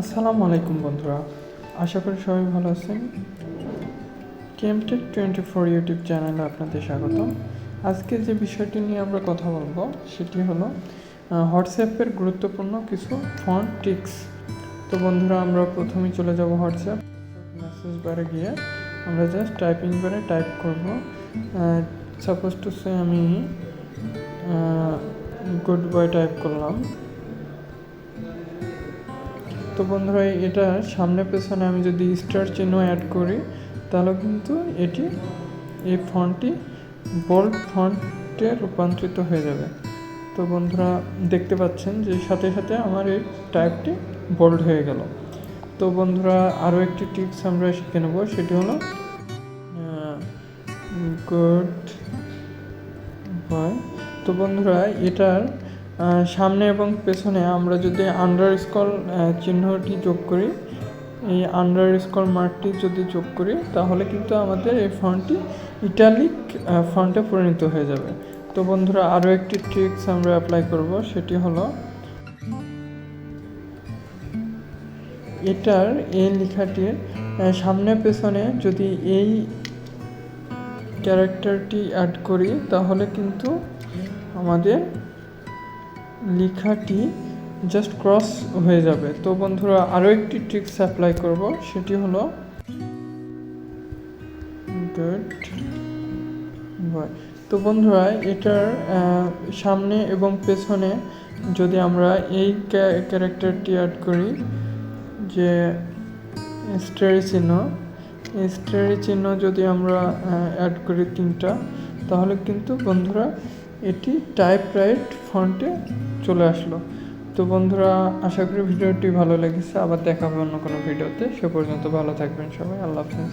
আসসালামু আলাইকুম বন্ধুরা, আশা করি সবাই ভালো আছেন। কেমটেক 24 ইউটিউব চ্যানেলে আপনাদের স্বাগতম। আজকে যে বিষয়টি নিয়ে আমরা কথা বলবো সেটি হলো হোয়াটসঅ্যাপের গুরুত্বপূর্ণ কিছু ফন্ট ট্রিক্স। তো বন্ধুরা, আমরা প্রথমেই চলে যাব হোয়াটসঅ্যাপ মেসেজ বারে গিয়ে আমরা জাস্ট টাইপিং বারে টাইপ করব। সাপোজ টু সে আমি গুড বয় টাইপ করলাম। তো বন্ধুরা, এটা সামনে পেছনে আমি যদি স্টার চিহ্ন অ্যাড করি তাহলে কিন্তু এই ফন্টটি বোল্ড ফন্টে রূপান্তরিত হয়ে যাবে। তো বন্ধুরা, দেখতে পাচ্ছেন যে সাথে সাথে আমার এই টাইপটি বোল্ড হয়ে গেল। তো বন্ধুরা, আরও একটি টিপস আমরা শিখে নেব, সেটি হলো গুড বয়। তো বন্ধুরা, এটার সামনে এবং পেছনে আমরা যদি আন্ডারস্কোর চিহ্নটি যোগ করি, এই আন্ডারস্কোর মার্কটি যদি যোগ করি তাহলে কিন্তু আমাদের এই ফন্টটি ইটালিক ফন্টে পরিণত হয়ে যাবে। তো বন্ধুরা, আরও একটি ট্রিক্স আমরা অ্যাপ্লাই করব, সেটি হলো এটার এই লেখাটির সামনে পেছনে যদি এই ক্যারেক্টারটি অ্যাড করি তাহলে কিন্তু আমাদের লেখাটি জাস্ট ক্রস হয়ে যাবে। তো বন্ধুরা, আরও একটি ট্রিক্স অ্যাপ্লাই করব, সেটি হলো গুড বয়। তো বন্ধুরা, এটার সামনে এবং পেছনে যদি আমরা এই ক্যারেক্টারটি অ্যাড করি, যে স্টারি চিহ্ন যদি আমরা অ্যাড করি তিনটা, তাহলে কিন্তু বন্ধুরা এটি টাইপরাইট ফন্টে চলে আসলো। তো বন্ধুরা, আশা করি ভিডিওটি ভালো লেগেছে। আবার দেখা হবে অন্য কোনো ভিডিওতে। সে পর্যন্ত ভালো থাকবেন সবাই। আল্লাহ হাফেজ।